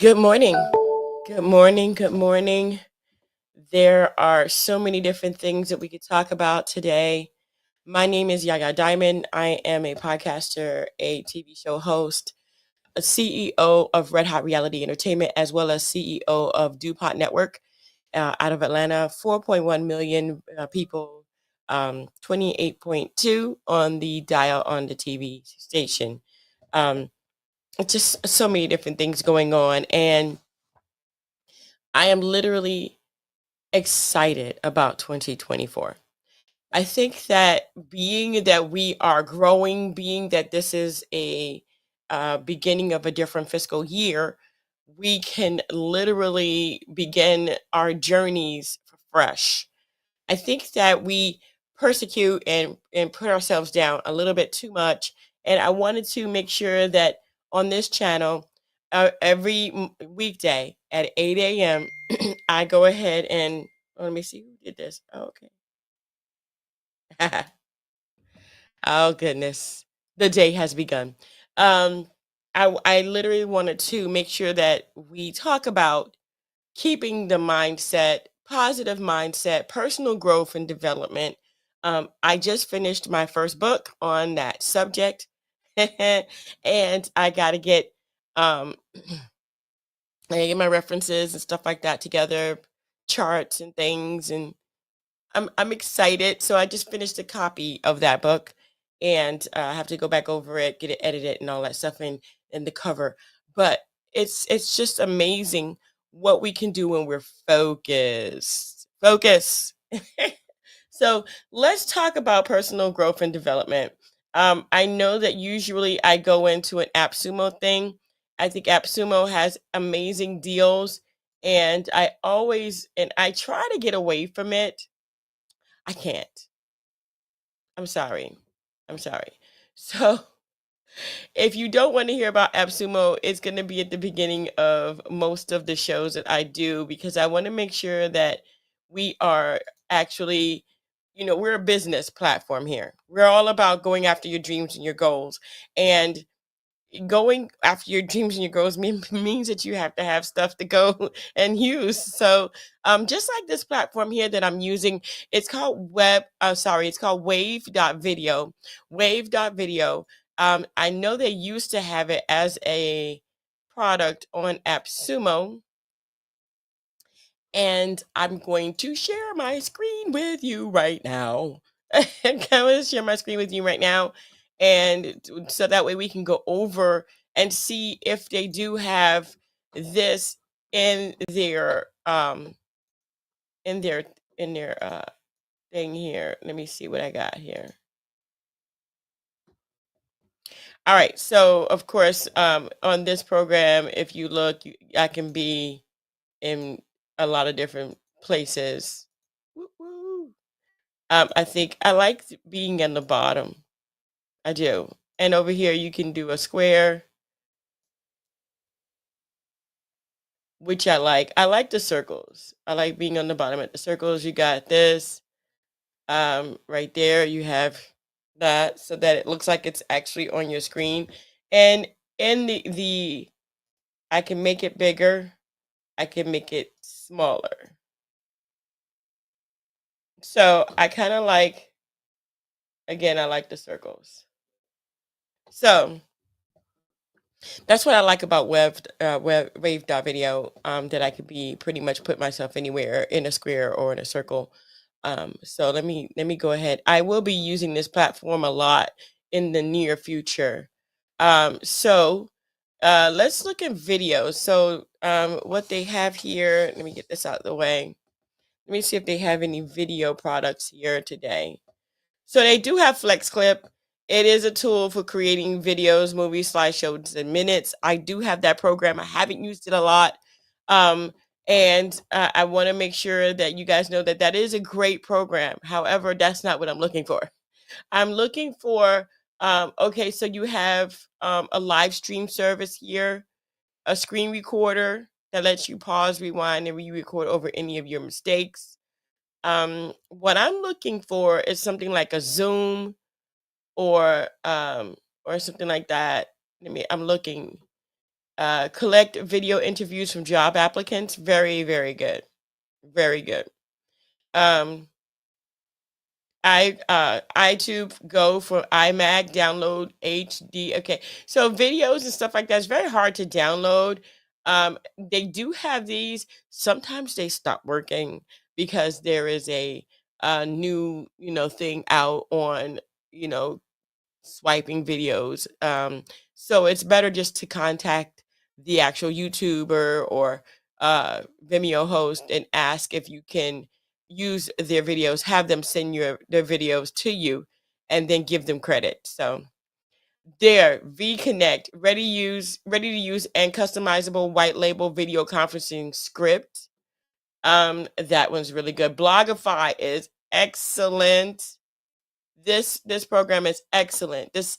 Good morning. Good morning. Good morning. There are so many different things that we could talk about today. My name is Yaya Diamond. I am a podcaster, a TV show host, a CEO of Red Hot Reality Entertainment, as well as CEO of DuPont Network out of Atlanta. 4.1 million people, 28.2 on the dial on the TV station. Um, just so many different things going on. And I am literally excited about 2024. I think that being that we are growing, being that this is a beginning of a different fiscal year, we can literally begin our journeys fresh. I think that we persecute and put ourselves down a little bit too much. And I wanted to make sure that on this channel, every weekday at 8 a.m., I go ahead and let me see who did this. Oh, okay. Oh, goodness. The day has begun. Um, I literally wanted to make sure that we talk about keeping the mindset, positive mindset, personal growth and development. I just finished my first book on that subject, and I got to get um, I gotta get my references and stuff like that together, charts and things, and I'm excited. So I just finished a copy of that book, and I have to go back over it, get it edited, and all that stuff, and the cover. But it's just amazing what we can do when we're focused. Focus. So let's talk about personal growth and development. I know that usually I go into an AppSumo thing. I think AppSumo has amazing deals, and I try to get away from it. I can't. I'm sorry. I'm sorry. So, if you don't want to hear about AppSumo, it's going to be at the beginning of most of the shows that I do because I want to make sure that we are actually, we're a business platform here. We're all about going after your dreams and your goals. And going after your dreams and your goals means that you have to have stuff to go and use. So, just like this platform here that I'm using, it's called it's called Wave.video. Wave.video. I know they used to have it as a product on AppSumo, and I'm going to share my screen with you right now. I'm going to share my screen with you right now. And so that way we can go over and see if they do have this in their in their in their thing here. Let me see what I got here. All right. So of course, on this program, if you look, I can be in a lot of different places. Woo woo. I think I like being in the bottom. I do. And over here, you can do a square, which I like. I like the circles. I like being on the bottom at the circles. You got this right there. You have that so that it looks like it's actually on your screen. And in the I can make it bigger. I can make it smaller. So I kind of like, again, I like the circles. So that's what I like about wave.video, that I could be pretty much put myself anywhere in a square or in a circle. So let me go ahead. I will be using this platform a lot in the near future. So let's look at videos. So what they have here, let me get this out of the way. Let me see if they have any video products here today. So they do have Flex Clip. It is a tool for creating videos, movies, slideshows, and minutes. I do have that program. I haven't used it a lot. Um, and I want to make sure that you guys know that that is a great program. However, that's not what I'm looking for. I'm looking for, okay, so you have a live stream service here, a screen recorder that lets you pause, rewind, and re-record over any of your mistakes. What I'm looking for is something like a Zoom or something like that. I'm looking. collect video interviews from job applicants. Very, very good. Very good. iTube Go for iMac, download HD. Okay, so videos and stuff like that is very hard to download. They do have these. Sometimes they stop working because there is a new thing out on you know swiping videos. So it's better just to contact the actual YouTuber or Vimeo host and ask if you can use their videos, have them send their videos to you, and then give them credit. So there, V Connect, ready to use and customizable white label video conferencing script. That one's really good. Blogify is excellent. This program is excellent. This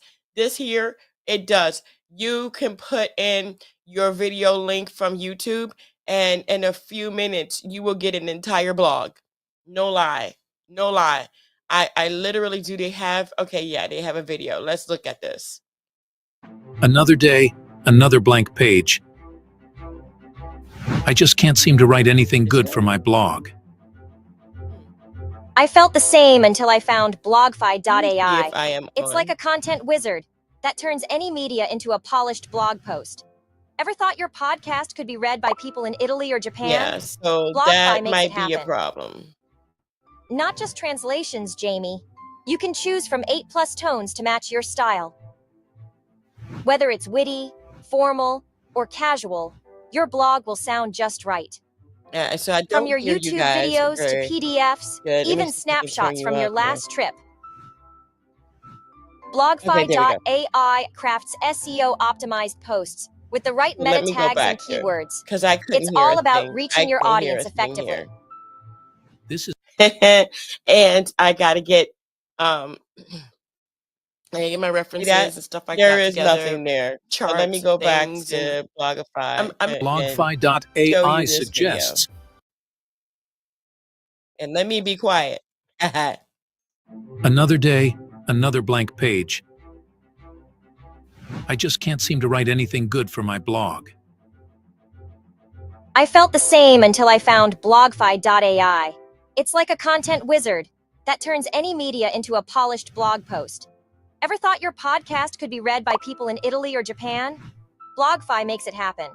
here, it does. You can put in your video link from YouTube, and in a few minutes you will get an entire blog. No lie. No lie. I literally do. They have, okay, yeah, they have a video. Let's look at this. Another day, another blank page. I just can't seem to write anything good for my blog. I felt the same until I found Let me see blogfi.ai. if I am It's like a content wizard that turns any media into a polished blog post. Ever thought your podcast could be read by people in Italy or Japan? Yeah, so BlogFi that makes it might be a happen. problem. Not just translations, Jamie. You can choose from 8+ tones to match your style. Whether it's witty, formal, or casual, your blog will sound just right. So I From don't your hear you YouTube guys videos to very PDFs, good. Let me even see if I can turn snapshots you from your up here. last trip. Okay, there we go. BlogFi.ai crafts SEO optimized posts with the right So meta let me go tags and back here keywords. because I couldn't It's hear all a about thing. reaching I your couldn't hear audience a thing effectively. here. This is And I got to get I gotta get my references and stuff like there that is together. nothing there. So let me Charts go and back things and to Blogify and show blogfi.ai you this video. suggests. And let me be quiet. Another day, another blank page. I just can't seem to write anything good for my blog. I felt the same until I found blogfi.ai. It's like a content wizard that turns any media into a polished blog post. Ever thought your podcast could be read by people in Italy or Japan? BlogFi makes it happen.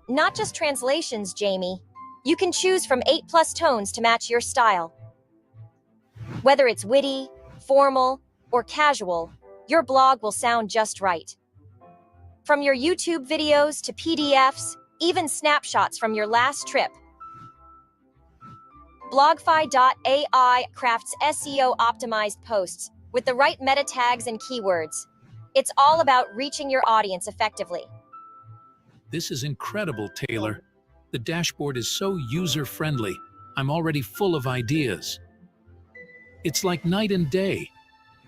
Not just translations, Jamie. You can choose from 8+ tones to match your style. Whether it's witty, formal, or casual, your blog will sound just right. From your YouTube videos to PDFs, even snapshots from your last trip. BlogFi.ai crafts SEO optimized posts with the right meta tags and keywords. It's all about reaching your audience effectively. This is incredible, Taylor. The dashboard is so user-friendly. I'm already full of ideas. It's like night and day.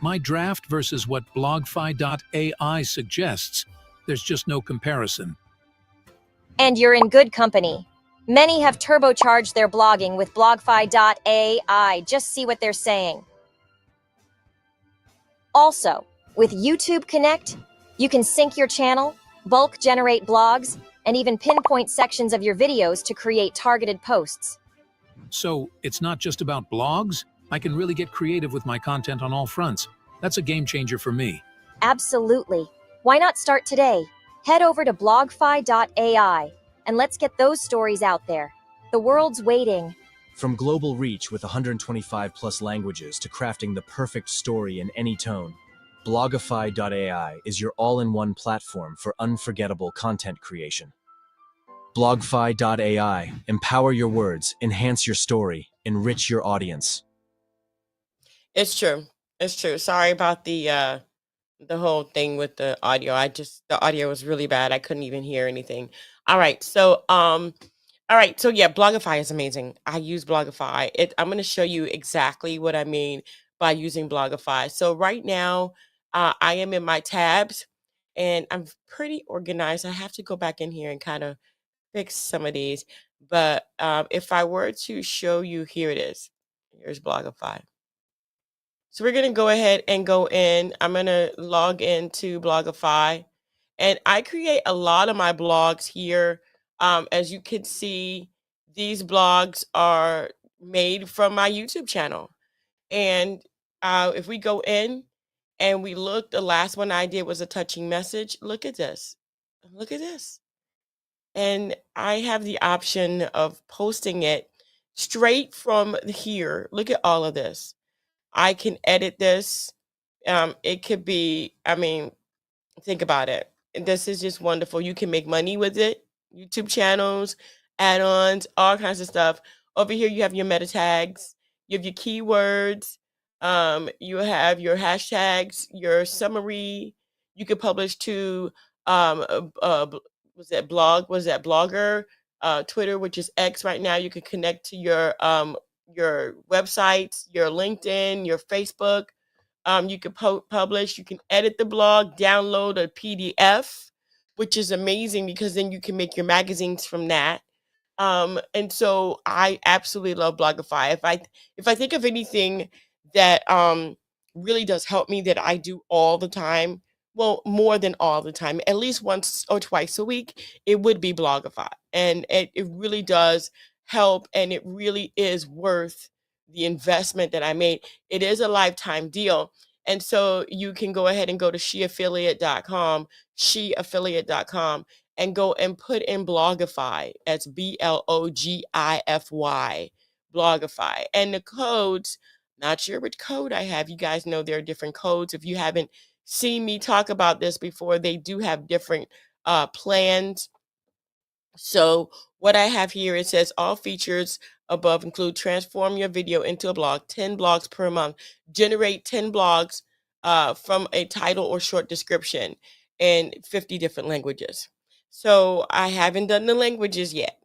My draft versus what blogfi.ai suggests. There's just no comparison. And you're in good company. Many have turbocharged their blogging with blogfi.ai. Just see what they're saying. Also, with YouTube Connect, you can sync your channel, bulk generate blogs, and even pinpoint sections of your videos to create targeted posts. So, it's not just about blogs? I can really get creative with my content on all fronts. That's a game changer for me. Absolutely. Why not start today? Head over to blogfi.ai and let's get those stories out there. The world's waiting. From global reach with 125+ languages to crafting the perfect story in any tone, Blogify.ai is your all-in-one platform for unforgettable content creation. Blogify.ai, empower your words, enhance your story, enrich your audience. It's true. It's true. Sorry about the whole thing with the audio. The audio was really bad. I couldn't even hear anything. All right. So yeah, Blogify is amazing. I use Blogify. I'm going to show you exactly what I mean by using Blogify. So right now, I am in my tabs and I'm pretty organized. I have to go back in here and kind of fix some of these. But if I were to show you, here it is. Here's Blogify. So we're going to go ahead and go in. I'm going to log into Blogify. And I create a lot of my blogs here. As you can see, these blogs are made from my YouTube channel. And if we go in and we look, the last one I did was a touching message. Look at this. Look at this. And I have the option of posting it straight from here. Look at all of this. I can edit this. It could be, I mean, think about it. This is just wonderful. You can make money with it. YouTube channels, add-ons, all kinds of stuff. Over here, you have your meta tags, you have your keywords, you have your hashtags, your summary. You could publish to was that blog? Was that Blogger? Twitter, which is X right now. You can connect to your websites, your LinkedIn, your Facebook. You can publish, you can edit the blog, download a PDF, which is amazing because then you can make your magazines from that. And so I absolutely love Blogify. If I think of anything that really does help me that I do all the time, well, more than all the time, at least once or twice a week, it would be Blogify. And it really does help, and it really is worth the investment that I made. It is a lifetime deal. And so you can go ahead and go to sheaffiliate.com, and go and put in Blogify. That's Blogify, Blogify. And the codes, not sure which code I have. You guys know there are different codes. If you haven't seen me talk about this before, they do have different plans. So what I have here, it says all features above include transform your video into a blog, 10 blogs per month, generate 10 blogs from a title or short description in 50 different languages. So I haven't done the languages yet,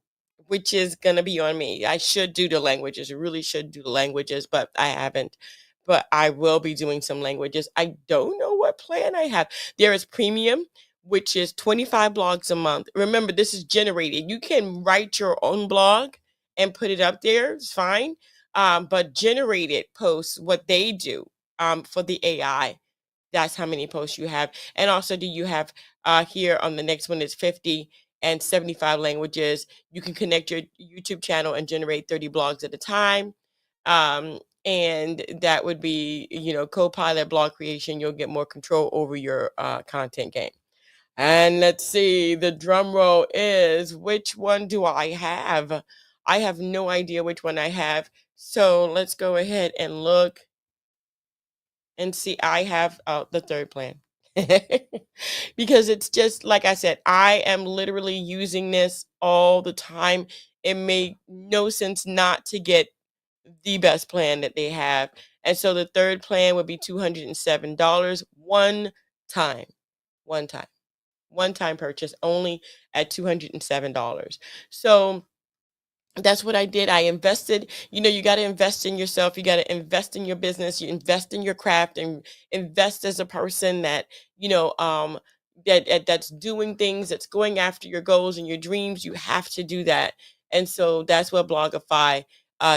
which is going to be on me. I should do the languages. I really should do the languages, but I haven't. But I will be doing some languages. I don't know what plan I have. There is premium, which is 25 blogs a month. Remember, this is generated. You can write your own blog and put it up there. It's fine. But generated posts, what they do for the AI, that's how many posts you have. And also, do you have here on the next one is 50 and 75 languages. You can connect your YouTube channel and generate 30 blogs at a time. And that would be, Copilot blog creation. You'll get more control over your content game. And let's see, the drum roll is, which one do I have? I have no idea which one I have. So let's go ahead and look and see. I have the third plan. Because it's just, like I said, I am literally using this all the time. It made no sense not to get the best plan that they have. And so the third plan would be $207 one time. One time. One-time purchase only at $207. So that's what I did. I invested. You got to invest in yourself. You got to invest in your business. You invest in your craft, and invest as a person that, that's doing things, that's going after your goals and your dreams. You have to do that. And so that's what Blogify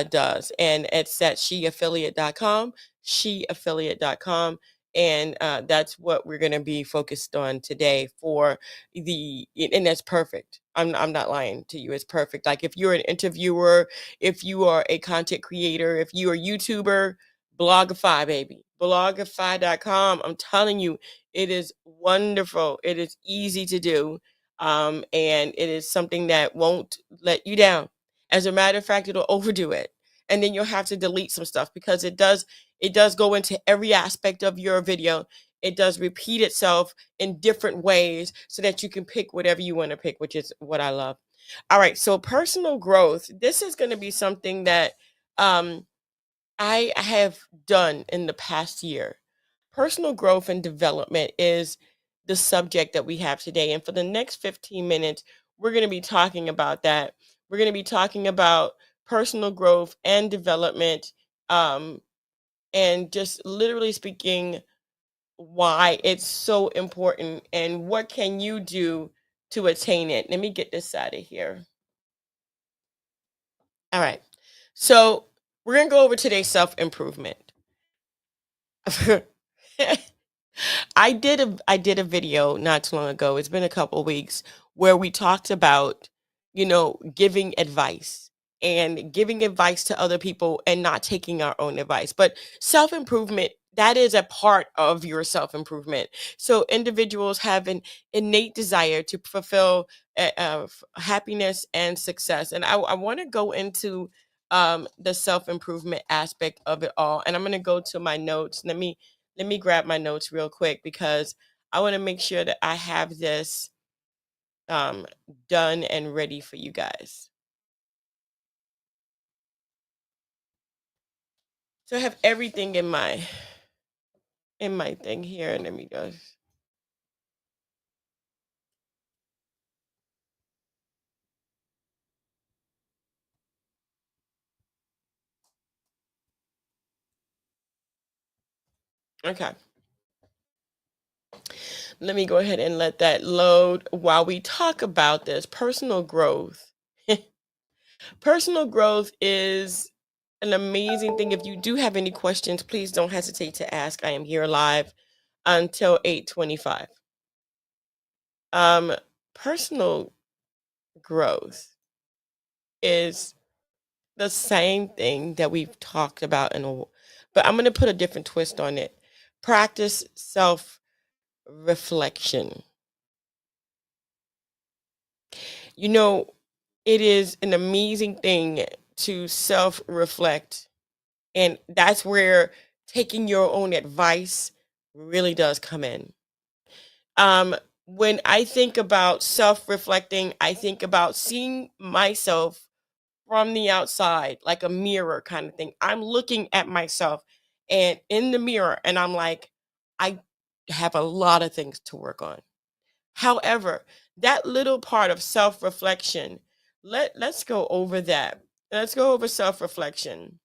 does. And it's at sheaffiliate.com, sheaffiliate.com. And that's what we're going to be focused on today and that's perfect. I'm not lying to you. It's perfect. Like if you're an interviewer, if you are a content creator, if you're a YouTuber, Blogify, baby. Blogify.com. I'm telling you, it is wonderful. It is easy to do. And it is something that won't let you down. As a matter of fact, it'll overdo it. And then you'll have to delete some stuff because it does go into every aspect of your video. It does repeat itself in different ways so that you can pick whatever you want to pick, which is what I love. All right. So personal growth, this is going to be something that I have done in the past year. Personal growth and development is the subject that we have today. And for the next 15 minutes, we're going to be talking about that. We're going to be talking about personal growth and development, and just literally speaking why it's so important and what can you do to attain it. Let me get this out of here. All right. So we're going to go over today's self-improvement. I did a video not too long ago. It's been a couple weeks where we talked about, giving advice and giving advice to other people and not taking our own advice. But self-improvement, that is a part of your self-improvement. So individuals have an innate desire to fulfill happiness and success. And I want to go into the self-improvement aspect of it all. And I'm going to go to my notes. Let me grab my notes real quick because I want to make sure that I have this um, done and ready for you guys. So I have everything in my thing here. Let me go. Okay. Let me go ahead and let that load while we talk about this personal growth. Personal growth is an amazing thing. If you do have any questions, please don't hesitate to ask. I am here live until 8:25. Um, Personal growth is the same thing that we've talked about but I'm going to put a different twist on it. Practice self reflection. You know, it is an amazing thing to self reflect, and that's where taking your own advice really does come in. Um, when I think about self reflecting, I think about seeing myself from the outside, like a mirror kind of thing. I'm looking at myself and in the mirror, and I'm like, I have a lot of things to work on. However, that little part of self reflection, let's go over that. Let's go over self reflection.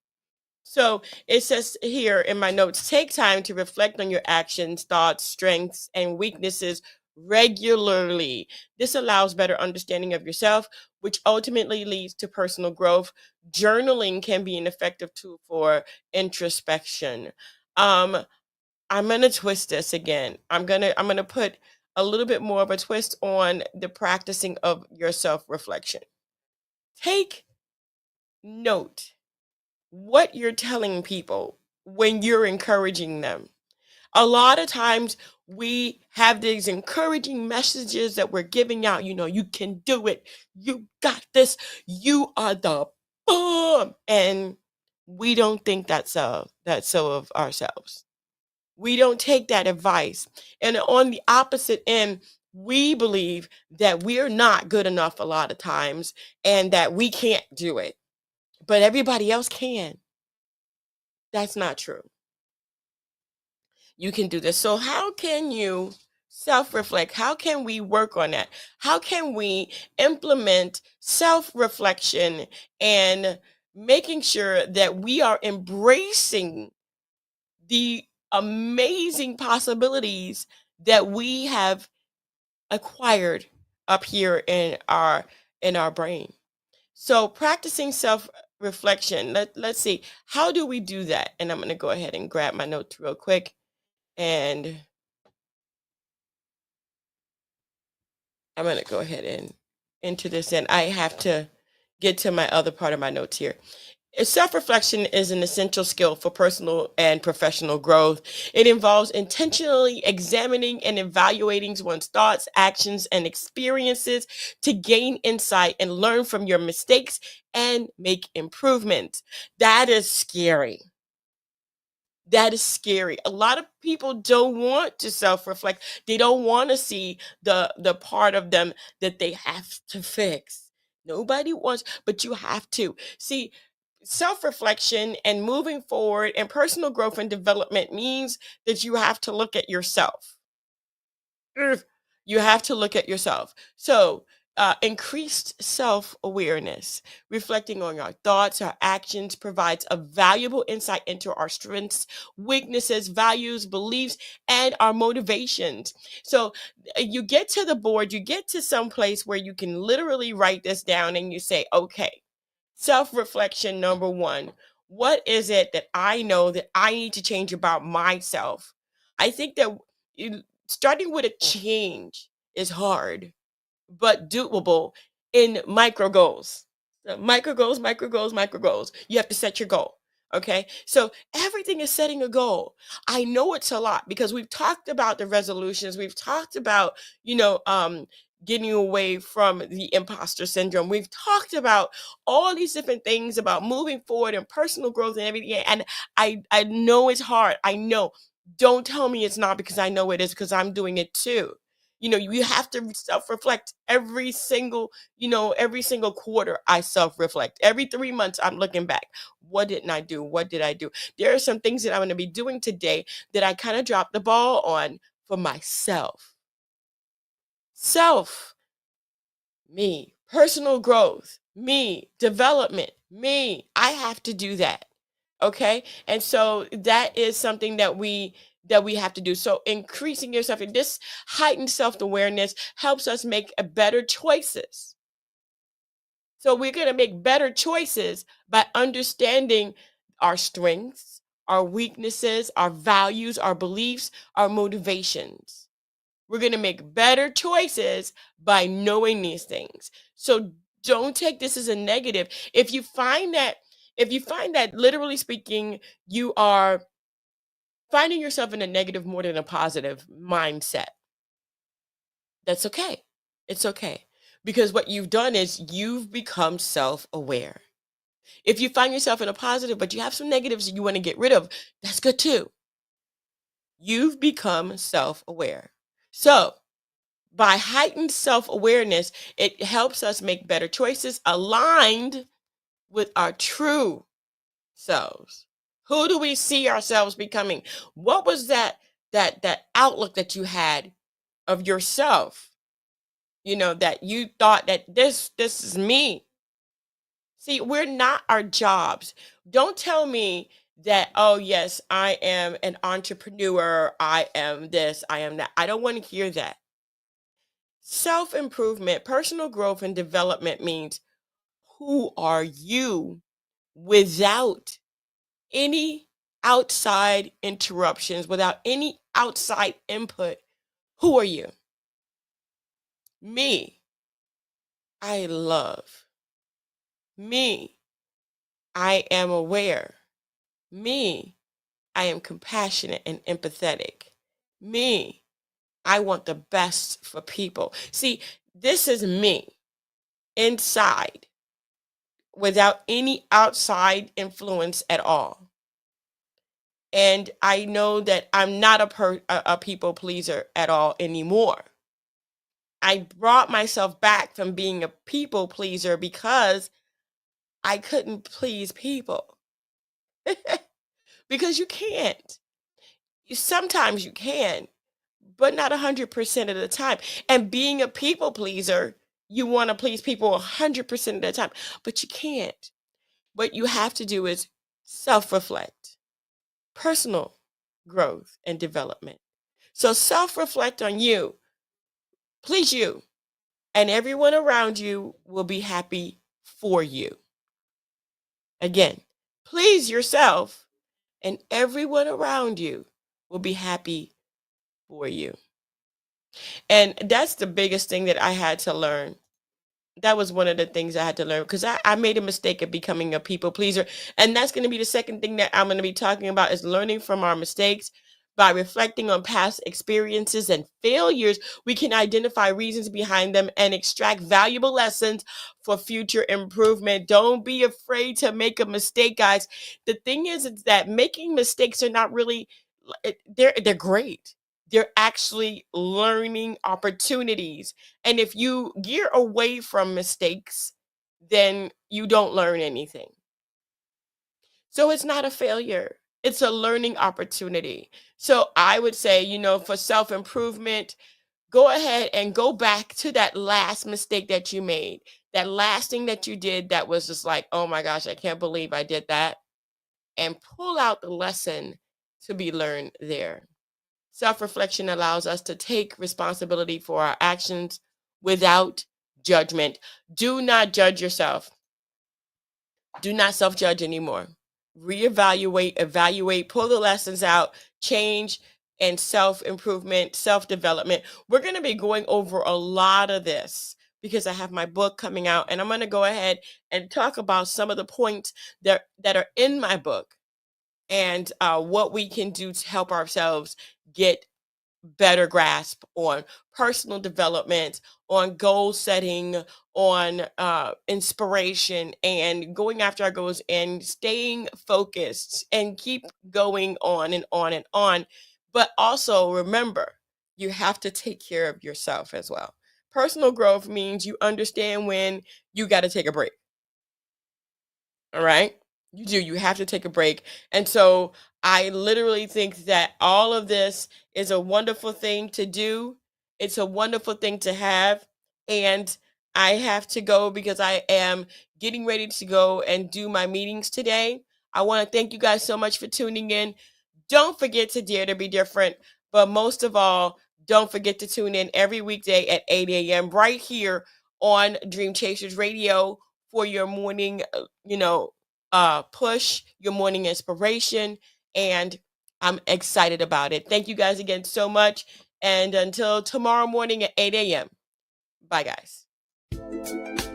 So it says here in my notes, take time to reflect on your actions, thoughts, strengths, and weaknesses regularly. This allows better understanding of yourself, which ultimately leads to personal growth. Journaling can be an effective tool for introspection. Um, I'm gonna twist this again. I'm gonna put a little bit more of a twist on the practicing of your self reflection. Take note what you're telling people when you're encouraging them. A lot of times we have these encouraging messages that we're giving out. You can do it. You got this. You are the bomb. And we don't think that's so of ourselves. We don't take that advice. And on the opposite end, we believe that we're not good enough a lot of times and that we can't do it, but everybody else can. That's not true. You can do this. So, how can you self reflect? How can we work on that? How can we implement self reflection and making sure that we are embracing the amazing possibilities that we have acquired up here in our brain? So practicing self reflection. Let's see, how do we do that? And I'm going to go ahead and grab my notes real quick, and I'm going to go ahead and enter this in. I have to get to my other part of my notes here. Self reflection is an essential skill for personal and professional growth. It involves intentionally examining and evaluating one's thoughts, actions, and experiences to gain insight and learn from your mistakes and make improvements. That is scary. That is scary. A lot of people don't want to self-reflect. They don't want to see the part of them that they have to fix. Nobody wants, but you have to. See, self-reflection and moving forward and personal growth and development means that you have to look at yourself. Ugh. You have to look at yourself. So, increased self awareness, reflecting on our thoughts, our actions, provides a valuable insight into our strengths, weaknesses, values, beliefs, and our motivations. So, you get to the board, you get to some place where you can literally write this down and you say, okay, self reflection number one. What is it that I know that I need to change about myself? I think that starting with a change is hard, but doable in micro goals. Micro goals, micro goals, micro goals. You have to set your goal. Okay. So everything is setting a goal. I know it's a lot because we've talked about the resolutions. We've talked about, getting away from the imposter syndrome. We've talked about all these different things about moving forward and personal growth and everything. And I know it's hard. I know. Don't tell me it's not, because I know it is, because I'm doing it too. You have to self-reflect every single quarter. I self-reflect every 3 months. I'm looking back. What didn't I do? What did I do? There are some things that I'm going to be doing today that I kind of dropped the ball on for myself. Me, personal growth, me, development, me. I have to do that. Okay. And so that is something that we have to do. So increasing yourself, and this heightened self-awareness helps us make better choices. So we're going to make better choices by understanding our strengths, our weaknesses, our values, our beliefs, our motivations. We're going to make better choices by knowing these things. So don't take this as a negative. If you find that literally speaking, you are finding yourself in a negative more than a positive mindset, that's okay. It's okay. Because what you've done is you've become self-aware. If you find yourself in a positive, but you have some negatives that you want to get rid of, that's good too. You've become self-aware. So, by heightened self-awareness, it helps us make better choices aligned with our true selves. Who do we see ourselves becoming? What was that outlook that you had of yourself? That you thought that this is me. See, we're not our jobs. Don't tell me that, oh yes, I am an entrepreneur, I am this, I am that. I don't want to hear that. Self-improvement, personal growth and development means, who are you without any outside interruptions, without any outside input? Who are you? Me, I love. Me, I am aware. Me, I am compassionate and empathetic. Me, I want the best for people. See, this is me inside without any outside influence at all. And I know that I'm not a people pleaser at all anymore. I brought myself back from being a people pleaser because I couldn't please people. Because you can't. Sometimes you can, but not 100% of the time. And being a people pleaser, you want to please people 100% of the time, but you can't. What you have to do is self-reflect, personal growth and development. So self-reflect on you, please you, and everyone around you will be happy for you. Again, please yourself, and everyone around you will be happy for you. And that's the biggest thing that I had to learn. That was one of the things I had to learn, because I made a mistake of becoming a people pleaser. And that's going to be the second thing that I'm going to be talking about, is learning from our mistakes. By reflecting on past experiences and failures, we can identify reasons behind them and extract valuable lessons for future improvement. Don't be afraid to make a mistake, guys. The thing is that making mistakes are not really, they're great. They're actually learning opportunities. And if you gear away from mistakes, then you don't learn anything. So it's not a failure. It's a learning opportunity. So I would say, for self-improvement, go ahead and go back to that last mistake that you made, that last thing that you did that was just like, oh my gosh, I can't believe I did that. And pull out the lesson to be learned there. Self-reflection allows us to take responsibility for our actions without judgment. Do not judge yourself. Do not self-judge anymore. Reevaluate, evaluate, pull the lessons out, change, and self-improvement, self-development. We're going to be going over a lot of this because I have my book coming out, and I'm going to go ahead and talk about some of the points that are in my book, and what we can do to help ourselves get better grasp on personal development, on goal setting, on inspiration, and going after our goals and staying focused and keep going on and on and on. But also remember, you have to take care of yourself as well. Personal growth means you understand when you got to take a break. All right. You do. You have to take a break. And so I literally think that all of this is a wonderful thing to do. It's a wonderful thing to have. And I have to go because I am getting ready to go and do my meetings today. I want to thank you guys so much for tuning in. Don't forget to dare to be different. But most of all, don't forget to tune in every weekday at 8 a.m. right here on Dream Chasers Radio for your morning, push, your morning inspiration. And I'm excited about it. Thank you guys again so much. And until tomorrow morning at 8 a.m. Bye, guys.